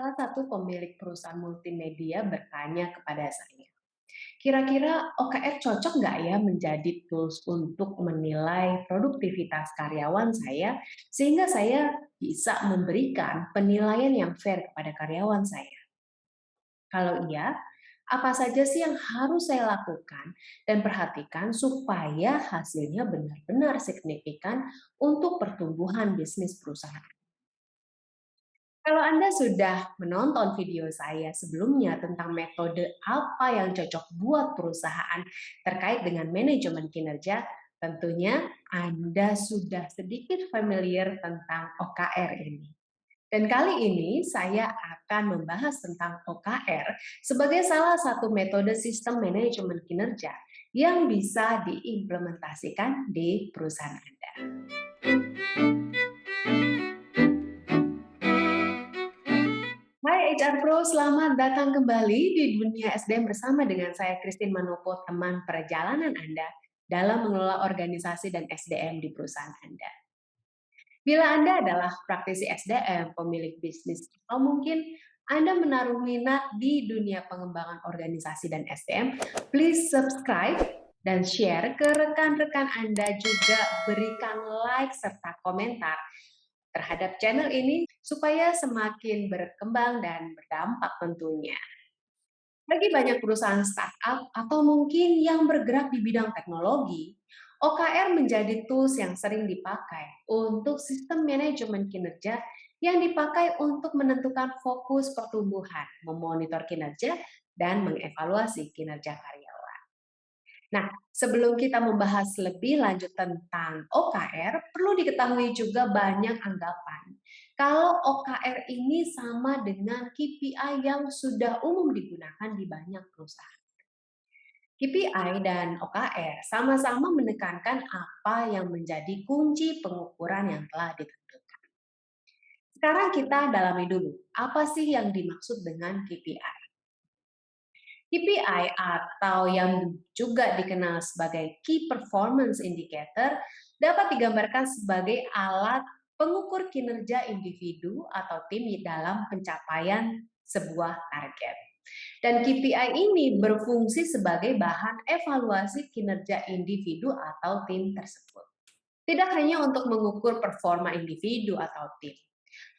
Salah satu pemilik perusahaan multimedia bertanya kepada saya, kira-kira OKR cocok nggak ya menjadi tools untuk menilai produktivitas karyawan saya, sehingga saya bisa memberikan penilaian yang fair kepada karyawan saya? Kalau iya, apa saja sih yang harus saya lakukan dan perhatikan supaya hasilnya benar-benar signifikan untuk pertumbuhan bisnis perusahaan? Kalau Anda sudah menonton video saya sebelumnya tentang metode apa yang cocok buat perusahaan terkait dengan manajemen kinerja, tentunya Anda sudah sedikit familiar tentang OKR ini. Dan kali ini saya akan membahas tentang OKR sebagai salah satu metode sistem manajemen kinerja yang bisa diimplementasikan di perusahaan Anda. Hai HR Pro, selamat datang kembali di dunia SDM bersama dengan saya Christine Manopo, teman perjalanan Anda dalam mengelola organisasi dan SDM di perusahaan Anda. Bila Anda adalah praktisi SDM, pemilik bisnis, atau mungkin Anda menaruh minat di dunia pengembangan organisasi dan SDM, please subscribe dan share ke rekan-rekan Anda, juga berikan like serta komentar terhadap channel ini supaya semakin berkembang dan berdampak tentunya. Bagi banyak perusahaan startup atau mungkin yang bergerak di bidang teknologi, OKR menjadi tools yang sering dipakai untuk sistem manajemen kinerja yang dipakai untuk menentukan fokus pertumbuhan, memonitor kinerja, dan mengevaluasi kinerja karyawan. Nah, sebelum kita membahas lebih lanjut tentang OKR, perlu diketahui juga banyak anggapan. Kalau OKR ini sama dengan KPI yang sudah umum digunakan di banyak perusahaan. KPI dan OKR sama-sama menekankan apa yang menjadi kunci pengukuran yang telah ditentukan. Sekarang kita dalami dulu, apa sih yang dimaksud dengan KPI? KPI atau yang juga dikenal sebagai Key Performance Indicator dapat digambarkan sebagai alat pengukur kinerja individu atau tim dalam pencapaian sebuah target. Dan KPI ini berfungsi sebagai bahan evaluasi kinerja individu atau tim tersebut. Tidak hanya untuk mengukur performa individu atau tim,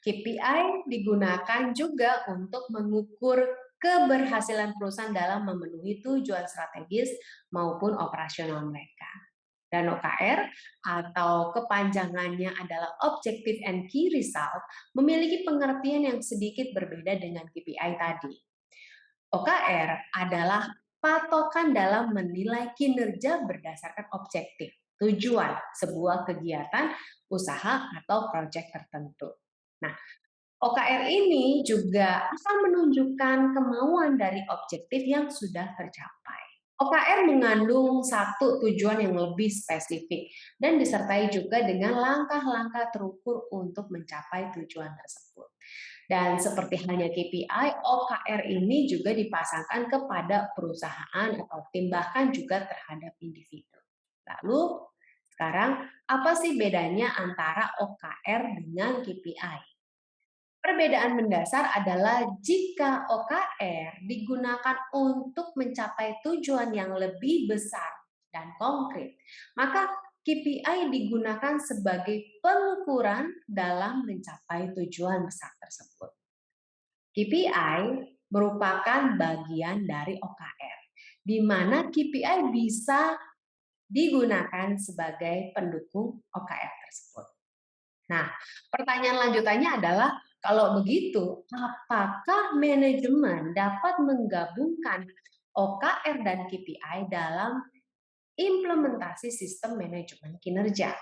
KPI digunakan juga untuk mengukur keberhasilan perusahaan dalam memenuhi tujuan strategis maupun operasional mereka. Dan OKR atau kepanjangannya adalah Objective and Key Result memiliki pengertian yang sedikit berbeda dengan KPI tadi. OKR adalah patokan dalam menilai kinerja berdasarkan objektif, tujuan sebuah kegiatan, usaha, atau proyek tertentu. Nah, OKR ini juga akan menunjukkan kemauan dari objektif yang sudah tercapai. OKR mengandung satu tujuan yang lebih spesifik dan disertai juga dengan langkah-langkah terukur untuk mencapai tujuan tersebut. Dan seperti halnya KPI, OKR ini juga dipasangkan kepada perusahaan atau tim, bahkan juga terhadap individu. Lalu, sekarang apa sih bedanya antara OKR dengan KPI? Perbedaan mendasar adalah jika OKR digunakan untuk mencapai tujuan yang lebih besar dan konkret, maka KPI digunakan sebagai pengukuran dalam mencapai tujuan besar tersebut. KPI merupakan bagian dari OKR, di mana KPI bisa digunakan sebagai pendukung OKR tersebut. Nah, pertanyaan lanjutannya adalah, kalau begitu, apakah manajemen dapat menggabungkan OKR dan KPI dalam implementasi sistem manajemen kinerja?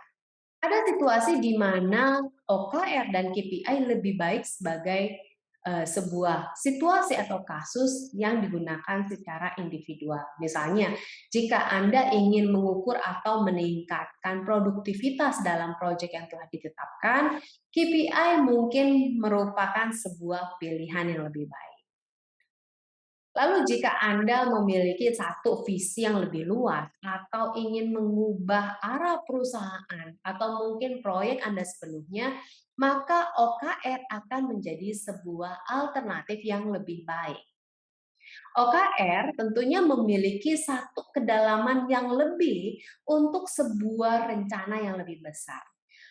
Ada situasi di mana OKR dan KPI lebih baik sebagai sebuah situasi atau kasus yang digunakan secara individual. Misalnya, jika Anda ingin mengukur atau meningkatkan produktivitas dalam proyek yang telah ditetapkan, KPI mungkin merupakan sebuah pilihan yang lebih baik. Lalu jika Anda memiliki satu visi yang lebih luas atau ingin mengubah arah perusahaan atau mungkin proyek Anda sepenuhnya, maka OKR akan menjadi sebuah alternatif yang lebih baik. OKR tentunya memiliki satu kedalaman yang lebih untuk sebuah rencana yang lebih besar.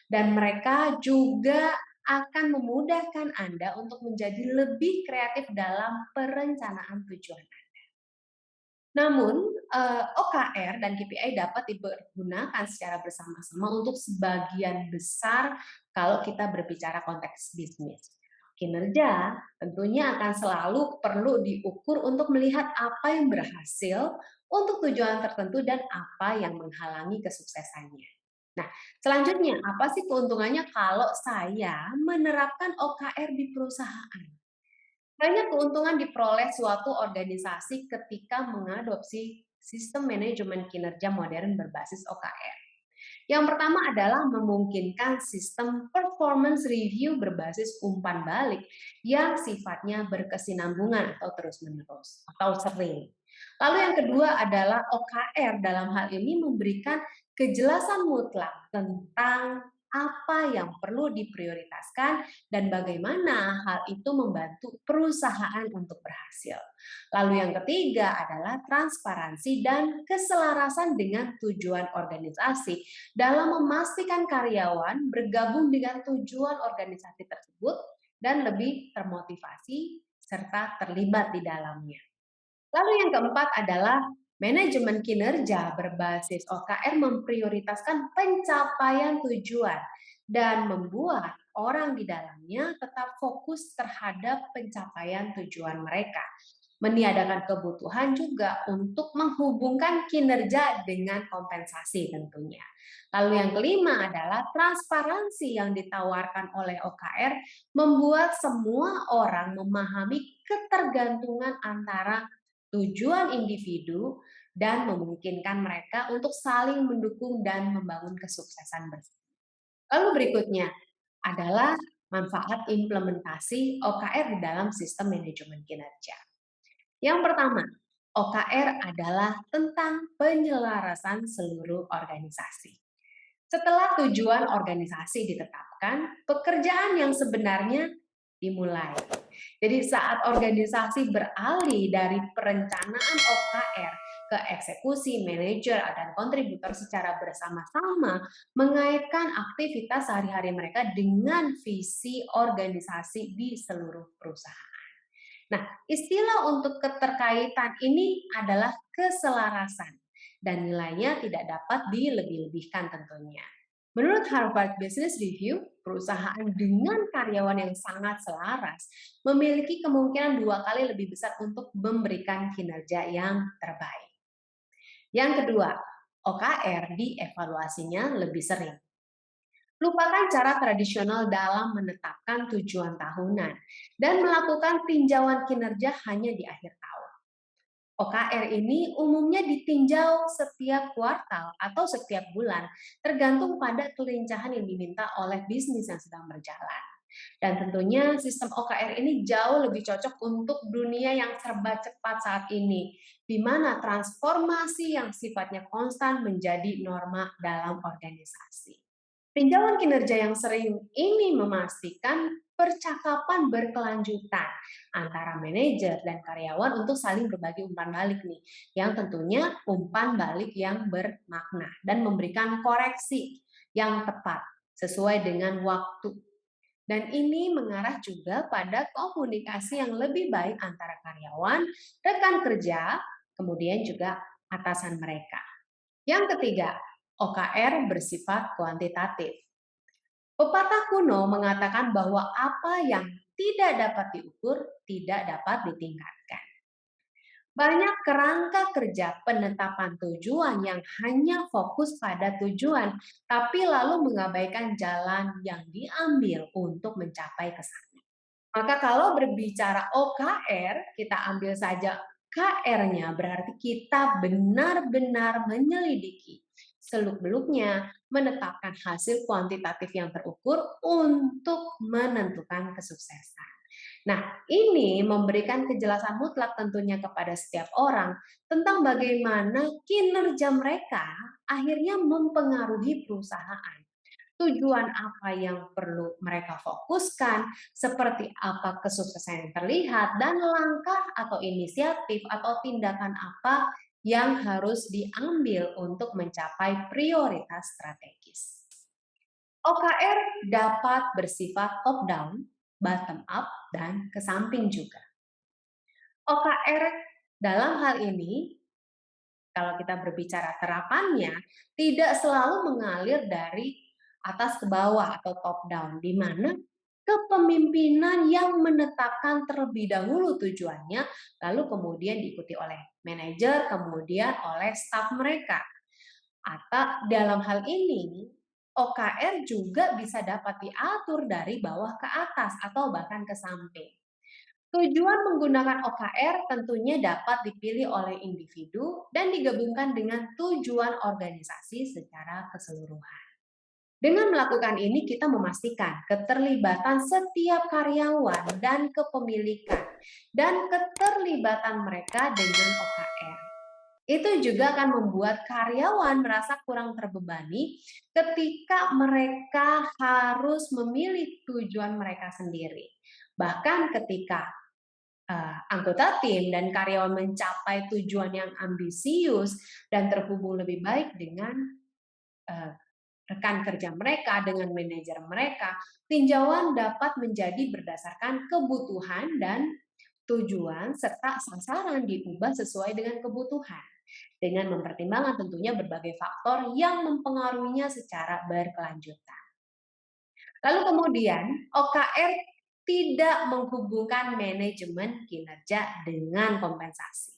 Dan mereka juga akan memudahkan Anda untuk menjadi lebih kreatif dalam perencanaan tujuan. Namun, OKR dan KPI dapat dipergunakan secara bersama-sama untuk sebagian besar kalau kita berbicara konteks bisnis. Kinerja tentunya akan selalu perlu diukur untuk melihat apa yang berhasil untuk tujuan tertentu dan apa yang menghalangi kesuksesannya. Nah, selanjutnya apa sih keuntungannya kalau saya menerapkan OKR di perusahaan? Banyak keuntungan diperoleh suatu organisasi ketika mengadopsi sistem manajemen kinerja modern berbasis OKR. Yang pertama adalah memungkinkan sistem performance review berbasis umpan balik yang sifatnya berkesinambungan atau terus-menerus atau sering. Lalu yang kedua adalah OKR dalam hal ini memberikan kejelasan mutlak tentang apa yang perlu diprioritaskan dan bagaimana hal itu membantu perusahaan untuk berhasil. Lalu yang ketiga adalah transparansi dan keselarasan dengan tujuan organisasi dalam memastikan karyawan bergabung dengan tujuan organisasi tersebut dan lebih termotivasi serta terlibat di dalamnya. Lalu yang keempat adalah manajemen kinerja berbasis OKR memprioritaskan pencapaian tujuan dan membuat orang di dalamnya tetap fokus terhadap pencapaian tujuan mereka. Meniadakan kebutuhan juga untuk menghubungkan kinerja dengan kompensasi tentunya. Lalu yang kelima adalah transparansi yang ditawarkan oleh OKR membuat semua orang memahami ketergantungan antara tujuan individu dan memungkinkan mereka untuk saling mendukung dan membangun kesuksesan bersama. Lalu berikutnya adalah manfaat implementasi OKR di dalam sistem manajemen kinerja. Yang pertama, OKR adalah tentang penyelarasan seluruh organisasi. Setelah tujuan organisasi ditetapkan, pekerjaan yang sebenarnya dimulai. Jadi saat organisasi beralih dari perencanaan OKR ke eksekusi, manajer, dan kontributor secara bersama-sama mengaitkan aktivitas sehari-hari mereka dengan visi organisasi di seluruh perusahaan. Nah, istilah untuk keterkaitan ini adalah keselarasan dan nilainya tidak dapat dilebih-lebihkan tentunya. Menurut Harvard Business Review, perusahaan dengan karyawan yang sangat selaras memiliki kemungkinan 2 kali lebih besar untuk memberikan kinerja yang terbaik. Yang kedua, OKR dievaluasinya lebih sering. Lupakan cara tradisional dalam menetapkan tujuan tahunan dan melakukan tinjauan kinerja hanya di akhir tahun. OKR ini umumnya ditinjau setiap kuartal atau setiap bulan, tergantung pada kelincahan yang diminta oleh bisnis yang sedang berjalan. Dan tentunya sistem OKR ini jauh lebih cocok untuk dunia yang serba cepat saat ini, di mana transformasi yang sifatnya konstan menjadi norma dalam organisasi. Tinjauan kinerja yang sering ini memastikan percakapan berkelanjutan antara manajer dan karyawan untuk saling berbagi umpan balik nih, yang tentunya umpan balik yang bermakna dan memberikan koreksi yang tepat sesuai dengan waktu. Dan ini mengarah juga pada komunikasi yang lebih baik antara karyawan, rekan kerja, kemudian juga atasan mereka. Yang ketiga, OKR bersifat kuantitatif. Pepatah kuno mengatakan bahwa apa yang tidak dapat diukur tidak dapat ditingkatkan. Banyak kerangka kerja penetapan tujuan yang hanya fokus pada tujuan, tapi lalu mengabaikan jalan yang diambil untuk mencapai ke sana. Maka kalau berbicara OKR, kita ambil saja KR-nya, berarti kita benar-benar menyelidiki seluk-beluknya, menetapkan hasil kuantitatif yang terukur untuk menentukan kesuksesan. Nah, ini memberikan kejelasan mutlak tentunya kepada setiap orang tentang bagaimana kinerja mereka akhirnya mempengaruhi perusahaan. tujuan apa yang perlu mereka fokuskan, seperti apa kesuksesan yang terlihat, dan langkah atau inisiatif atau tindakan apa yang harus diambil untuk mencapai prioritas strategis. OKR dapat bersifat top down, bottom up, dan ke samping juga. OKR dalam hal ini, kalau kita berbicara terapannya, tidak selalu mengalir dari atas ke bawah atau top down, di mana kepemimpinan yang menetapkan terlebih dahulu tujuannya, lalu kemudian diikuti oleh manajer, kemudian oleh staf mereka. Atau dalam hal ini, OKR juga bisa dapat diatur dari bawah ke atas atau bahkan ke samping. Tujuan menggunakan OKR tentunya dapat dipilih oleh individu dan digabungkan dengan tujuan organisasi secara keseluruhan. Dengan melakukan ini, kita memastikan keterlibatan setiap karyawan dan kepemilikan dan keterlibatan mereka dengan OKR. Itu juga akan membuat karyawan merasa kurang terbebani ketika mereka harus memilih tujuan mereka sendiri. Bahkan ketika anggota tim dan karyawan mencapai tujuan yang ambisius dan terhubung lebih baik dengan uh, rekan kerja mereka, dengan manajer mereka, tinjauan dapat menjadi berdasarkan kebutuhan dan tujuan serta sasaran diubah sesuai dengan kebutuhan, dengan mempertimbangkan tentunya berbagai faktor yang mempengaruhinya secara berkelanjutan. Lalu kemudian OKR tidak menghubungkan manajemen kinerja dengan kompensasi.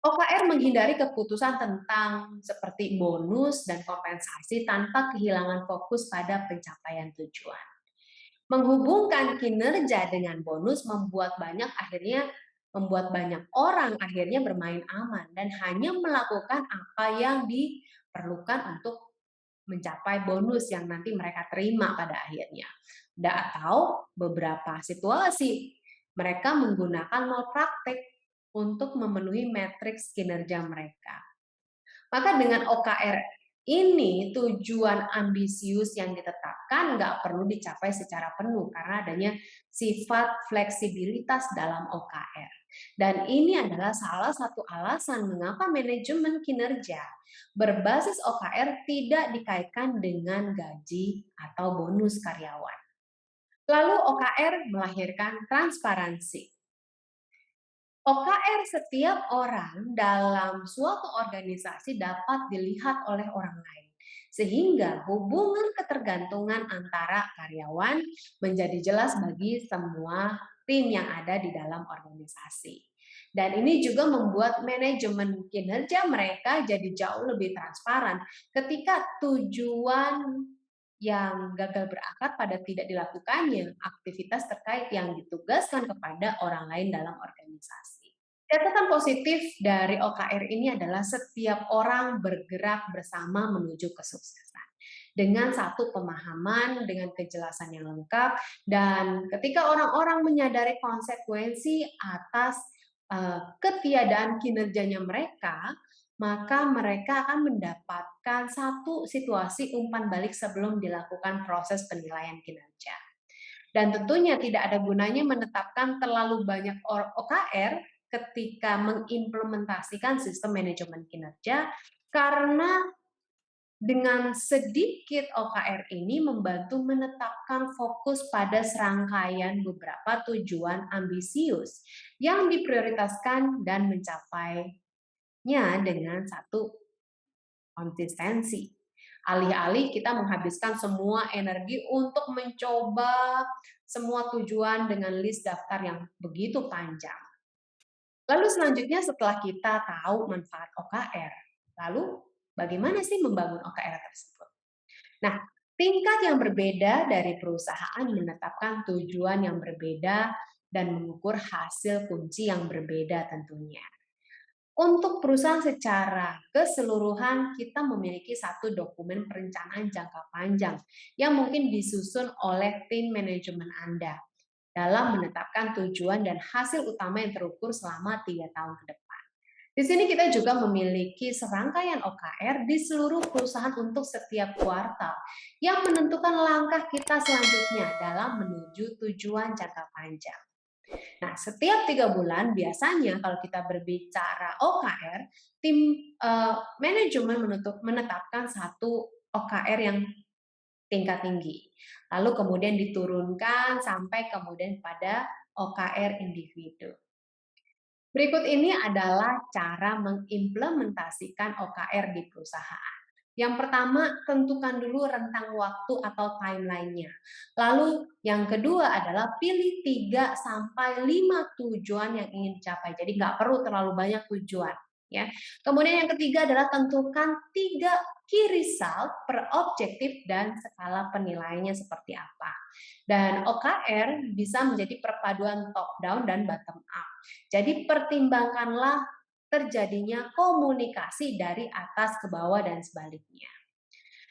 OKR menghindari keputusan tentang seperti bonus dan kompensasi tanpa kehilangan fokus pada pencapaian tujuan. Menghubungkan kinerja dengan bonus membuat banyak orang akhirnya bermain aman dan hanya melakukan apa yang diperlukan untuk mencapai bonus yang nanti mereka terima pada akhirnya. Atau beberapa situasi mereka menggunakan malpraktek untuk memenuhi matriks kinerja mereka. Maka dengan OKR ini tujuan ambisius yang ditetapkan nggak perlu dicapai secara penuh karena adanya sifat fleksibilitas dalam OKR. Dan ini adalah salah satu alasan mengapa manajemen kinerja berbasis OKR tidak dikaitkan dengan gaji atau bonus karyawan. Lalu OKR melahirkan transparansi. OKR setiap orang dalam suatu organisasi dapat dilihat oleh orang lain, sehingga hubungan ketergantungan antara karyawan menjadi jelas bagi semua tim yang ada di dalam organisasi. Dan ini juga membuat manajemen kinerja mereka jadi jauh lebih transparan ketika tujuan yang gagal berakar pada tidak dilakukannya aktivitas terkait yang ditugaskan kepada orang lain dalam organisasi. Catatan positif dari OKR ini adalah setiap orang bergerak bersama menuju kesuksesan dengan satu pemahaman, dengan kejelasan yang lengkap, dan ketika orang-orang menyadari konsekuensi atas ketiadaan kinerjanya mereka, maka mereka akan mendapatkan satu situasi umpan balik sebelum dilakukan proses penilaian kinerja. Dan tentunya tidak ada gunanya menetapkan terlalu banyak OKR ketika mengimplementasikan sistem manajemen kinerja, karena dengan sedikit OKR ini membantu menetapkan fokus pada serangkaian beberapa tujuan ambisius yang diprioritaskan dan mencapainya dengan satu konsistensi. Alih-alih kita menghabiskan semua energi untuk mencoba semua tujuan dengan list daftar yang begitu panjang. Lalu selanjutnya setelah kita tahu manfaat OKR, lalu bagaimana sih membangun OKR tersebut? Nah, tingkat yang berbeda dari perusahaan menetapkan tujuan yang berbeda dan mengukur hasil kunci yang berbeda tentunya. Untuk perusahaan secara keseluruhan, kita memiliki satu dokumen perencanaan jangka panjang yang mungkin disusun oleh tim manajemen Anda dalam menetapkan tujuan dan hasil utama yang terukur selama 3 tahun ke depan. Di sini kita juga memiliki serangkaian OKR di seluruh perusahaan untuk setiap kuartal yang menentukan langkah kita selanjutnya dalam menuju tujuan jangka panjang. Nah, setiap 3 bulan biasanya kalau kita berbicara OKR, tim manajemen menetapkan satu OKR yang tingkat tinggi. Lalu kemudian diturunkan sampai kemudian pada OKR individu. Berikut ini adalah cara mengimplementasikan OKR di perusahaan. Yang pertama, tentukan dulu rentang waktu atau timeline-nya. Lalu yang kedua adalah pilih 3 sampai 5 tujuan yang ingin dicapai. Jadi nggak perlu terlalu banyak tujuan. Ya. Kemudian yang ketiga adalah tentukan 3 key result per objektif dan skala penilaiannya seperti apa. Dan OKR bisa menjadi perpaduan top down dan bottom up. Jadi pertimbangkanlah terjadinya komunikasi dari atas ke bawah dan sebaliknya.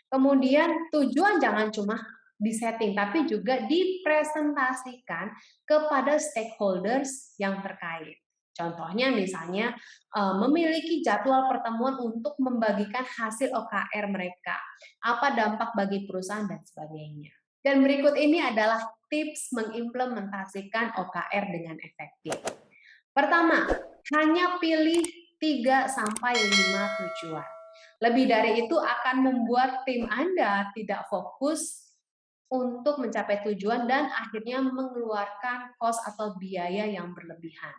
Kemudian tujuan jangan cuma disetting, tapi juga dipresentasikan kepada stakeholders yang terkait. Contohnya misalnya memiliki jadwal pertemuan untuk membagikan hasil OKR mereka, apa dampak bagi perusahaan dan sebagainya. Dan berikut ini adalah tips mengimplementasikan OKR dengan efektif. Pertama, hanya pilih 3 sampai 5 tujuan. Lebih dari itu akan membuat tim Anda tidak fokus untuk mencapai tujuan dan akhirnya mengeluarkan kos atau biaya yang berlebihan.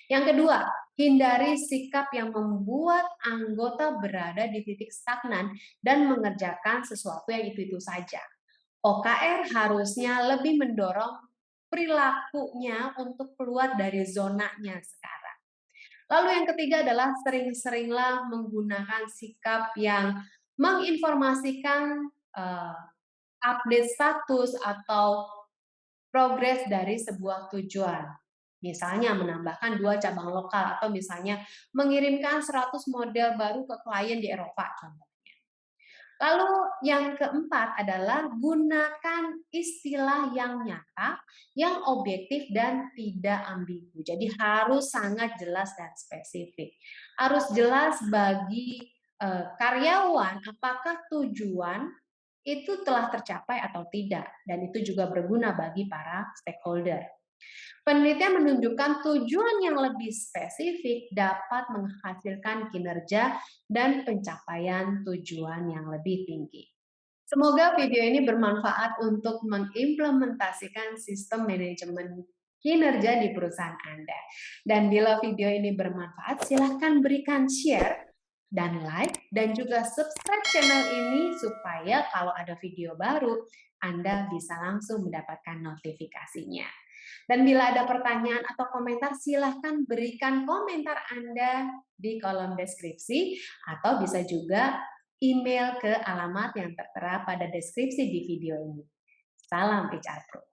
Yang kedua, hindari sikap yang membuat anggota berada di titik stagnan dan mengerjakan sesuatu yang itu-itu saja. OKR harusnya lebih mendorong perilakunya untuk keluar dari zonanya sekarang. Lalu yang ketiga adalah sering-seringlah menggunakan sikap yang menginformasikan update status atau progres dari sebuah tujuan. Misalnya menambahkan 2 cabang lokal atau misalnya mengirimkan 100 model baru ke klien di Eropa contohnya. Lalu yang keempat adalah gunakan istilah yang nyata, yang objektif dan tidak ambigu. Jadi harus sangat jelas dan spesifik. Harus jelas bagi karyawan apakah tujuan itu telah tercapai atau tidak, dan itu juga berguna bagi para stakeholder. Penelitian menunjukkan tujuan yang lebih spesifik dapat menghasilkan kinerja dan pencapaian tujuan yang lebih tinggi. Semoga video ini bermanfaat untuk mengimplementasikan sistem manajemen kinerja di perusahaan Anda. Dan bila video ini bermanfaat, silahkan berikan share dan like, dan juga subscribe channel ini supaya kalau ada video baru, Anda bisa langsung mendapatkan notifikasinya. Dan bila ada pertanyaan atau komentar, silahkan berikan komentar Anda di kolom deskripsi, atau bisa juga email ke alamat yang tertera pada deskripsi di video ini. Salam HR Pro.